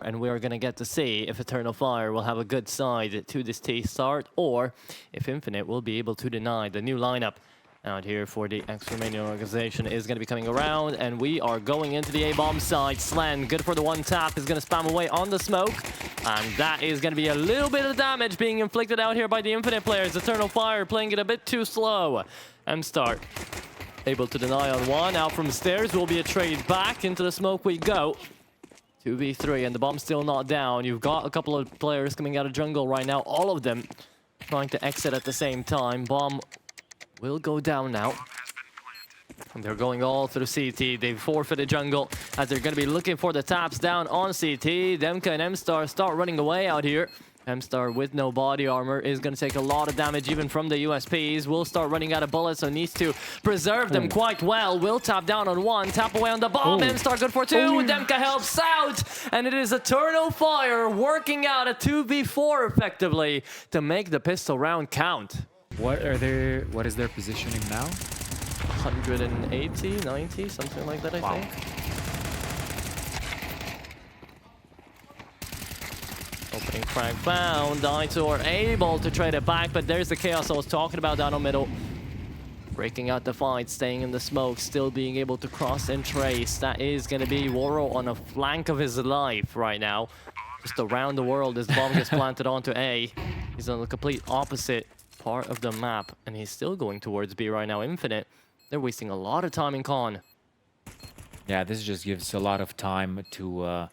and we're going to get to see if eternalfire will have a good side to this T start, or if Infinite will be able to deny. The new lineup out here for the ex-Romanian organization is going to be coming around, and we are going into the A-bomb side. Slen, good for the one tap, is going to spam away on the smoke, and that is going to be a little bit of damage being inflicted out here by the Infinite players. eternalfire playing it a bit too slow. EMSTAR able to deny on one. Out from the stairs will be a trade back. Into the smoke we go. 2v3, and the bomb's still not down. You've got a couple of players coming out of jungle right now, all of them trying to exit at the same time. Bomb will go down now. And they're going all through CT. They've forfeited jungle as they're going to be looking for the taps down on CT. DemQQ and EMSTAR start running away out here. EMSTAR with no body armor is going to take a lot of damage even from the USPs. Will start running out of bullets, so needs to preserve them quite well. Will tap down on one, tap away on the bomb. EMSTAR good for two. DemQQ helps out, and it is eternalfire working out a 2v4 effectively to make the pistol round count. What is their positioning now? 180, 90, something like that, I think. Opening frag found. Daitor able to trade it back, but there's the chaos I was talking about down the middle. Breaking out the fight, staying in the smoke, still being able to cross and trace. That is going to be Woro on a flank of his life right now. Just around the world as the bomb gets planted onto A. He's on the complete opposite part of the map, and he's still going towards B right now. Infinite, they're wasting a lot of time in con. Yeah, this just gives a lot of time to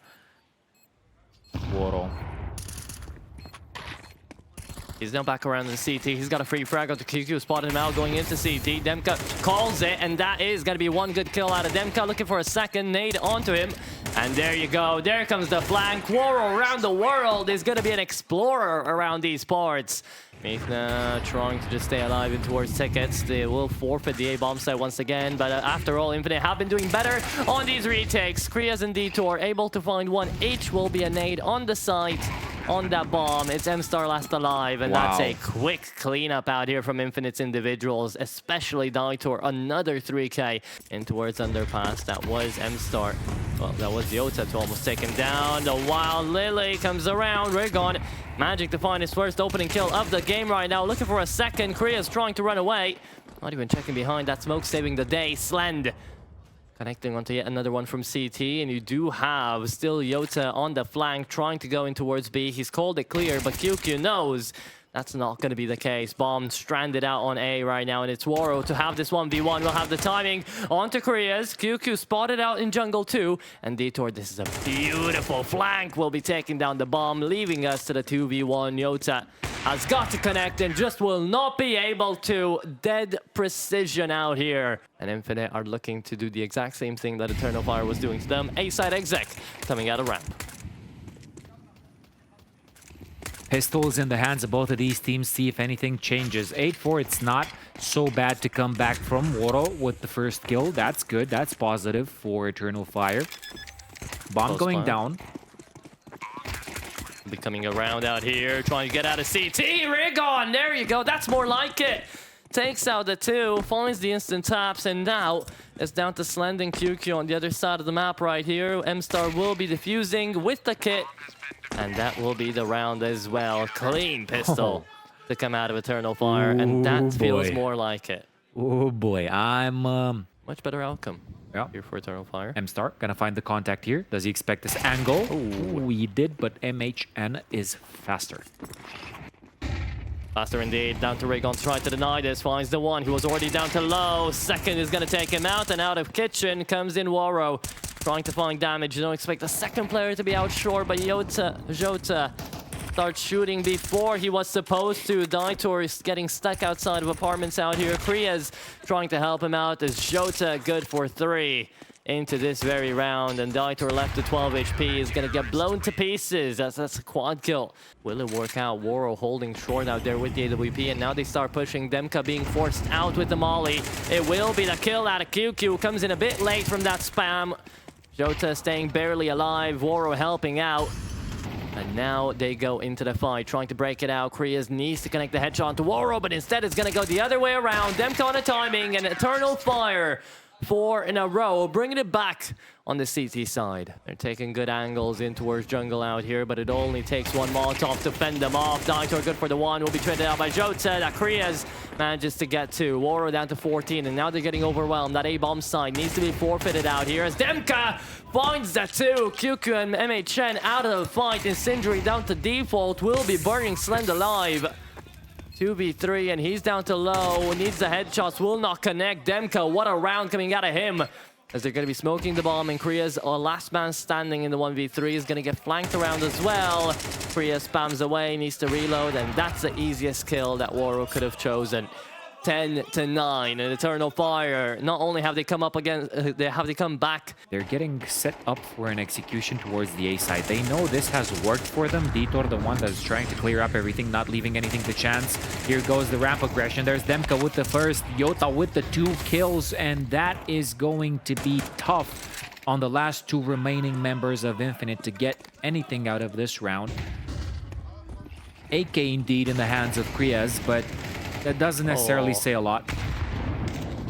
Woro. He's now back around the CT. He's got a free frag out to QQ, spotted him out going into CT. DemQQ calls it, and that is going to be one good kill out of DemQQ. Looking for a second nade onto him. And there you go. There comes the flank. Woro around the world is going to be an explorer around these parts. Mithna trying to just stay alive in towards tickets. They will forfeit the A-bomb site once again, but after all, Infinite have been doing better on these retakes. Krias and Detour able to find one. H will be a nade on the site on that bomb. It's EMSTAR last alive, and that's a quick cleanup out here from Infinite's individuals, especially Detour. Another 3K in towards underpass. That was EMSTAR. Well, that was Yota to almost take him down. The Wild Lily comes around. Rigon managing to find his first opening kill of the game right now. Looking for a second. Kriya's trying to run away. Not even checking behind. That smoke saving the day. Slend connecting onto yet another one from CT. And you do have still Yota on the flank trying to go in towards B. He's called it clear, but QQ knows that's not going to be the case. Bomb stranded out on A right now, and it's Woro to have this 1v1. We'll have the timing onto Korea's. QQ spotted out in jungle too. And Detour, this is a beautiful flank. Will be taking down the bomb, leaving us to the 2v1. Yota has got to connect and just will not be able to. Dead precision out here. And Infinite are looking to do the exact same thing that eternalfire was doing to them. A-side exec coming out of ramp. Pistols in the hands of both of these teams, see if anything changes. 8-4, it's not so bad to come back from Woro with the first kill. That's good, that's positive for eternalfire. Bomb close going down. Be coming around out here, trying to get out of CT. Rigon, there you go, that's more like it. Takes out the two, finds the instant taps, and now it's down to Slend and QQ on the other side of the map right here. EMSTAR will be defusing with the kit. And that will be the round as well. Clean pistol to come out of eternalfire, and that feels more like it. Oh boy, I'm much better outcome here for eternalfire. EMSTAR gonna find the contact here. Does he expect this angle? Oh, he did, but MHN is faster. Faster indeed. Down to Rigon, trying to deny this. Finds the one. He was already down to low. Second is going to take him out, and out of kitchen comes in Woro. Trying to find damage. You don't expect the second player to be out short, but Jota starts shooting before he was supposed to. Detour is getting stuck outside of apartments out here. Krias trying to help him out as Jota good for 3 into this very round, and Detour left to 12 HP is gonna get blown to pieces. That's a quad kill. Will it work out? Woro holding short out there with the AWP, and now they start pushing. DemQQ being forced out with the molly. It will be the kill out of QQ. Comes in a bit late from that spam. Jota staying barely alive. Woro helping out. And now they go into the fight, trying to break it out. Krias needs to connect the headshot to Woro, but instead it's gonna go the other way around. DemQQ on the timing, and eternalfire 4 in a row, bringing it back on the CT side. They're taking good angles in towards jungle out here, but it only takes one Molotov to fend them off. Dinosaur good for the one, will be traded out by jottAAA. That Kriaz manages to get 2. Waro down to 14, and now they're getting overwhelmed. That A-bomb side needs to be forfeited out here as DemQQ finds that 2. QQ and Emrecan out of the fight. Incendiary down to default, will be burning Slend alive. 2v3, and he's down to low. Needs the headshots, will not connect. DemQQ, what a round coming out of him. As they're going to be smoking the bomb, and Kriaz, last man standing in the 1v3, is going to get flanked around as well. Kriaz spams away, needs to reload, and that's the easiest kill that Waro could have chosen. 10-9, and Eternal Fire. Not only have they come up again, they come back. They're getting set up for an execution towards the A side. They know this has worked for them. Detour, the one that's trying to clear up everything, not leaving anything to chance. Here goes the ramp aggression. There's DemQQ with the first, jottAAA with the 2 kills, and that is going to be tough on the last 2 remaining members of Infinite to get anything out of this round. AK indeed in the hands of Kriaz, but that doesn't necessarily say a lot.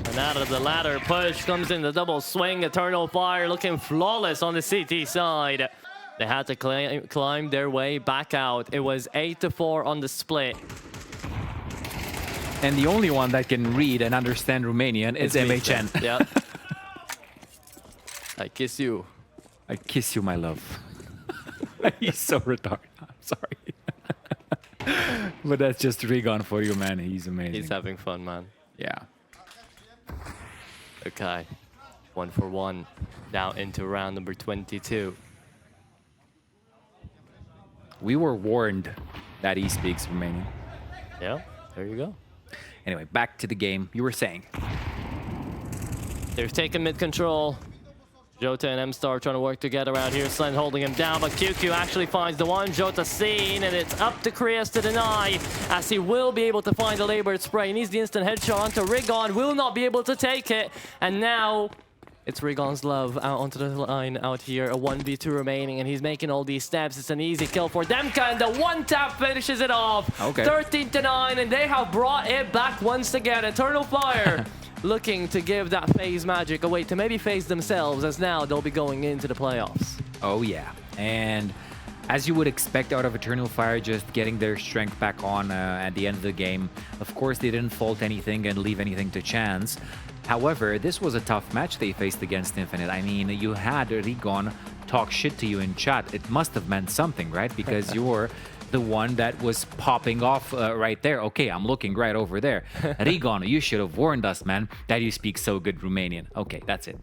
And out of the ladder push comes in the double swing. Eternal Fire looking flawless on the CT side. They had to climb their way back out. It was 8-4 on the split. And the only one that can read and understand Romanian is Emrecan. Yeah. I kiss you. I kiss you, my love. He's so retarded. I'm sorry. But that's just Rigon for you, man. He's amazing. He's having fun, man. Yeah. Okay. 1 for 1. Now into round number 22. We were warned that he speaks Romanian. Yeah, there you go. Anyway, back to the game. You were saying. They've taken mid control. jottAAA and EMSTAR trying to work together out here. Slend holding him down, but QQ actually finds the one. jottAAA seen, and it's up to Kriaz to deny, as he will be able to find the labored spray. He needs the instant headshot onto Rigon, will not be able to take it. And now it's Rigon's love out onto the line out here. A 1v2 remaining, and he's making all these steps. It's an easy kill for DemQQ, and the one tap finishes it off. Okay. 13-9, and they have brought it back once again. Eternal Fire looking to give that phase magic away to maybe phase themselves, as now they'll be going into the playoffs. Oh yeah, and as you would expect out of Eternal Fire, just getting their strength back on at the end of the game. Of course, they didn't fault anything and leave anything to chance. However, this was a tough match they faced against Infinite. I mean, you had Rigon talk shit to you in chat. It must have meant something, right? Because you're the one that was popping off right there. Okay, I'm looking right over there. Rigon, you should have warned us, man, that you speak so good Romanian. Okay, that's it.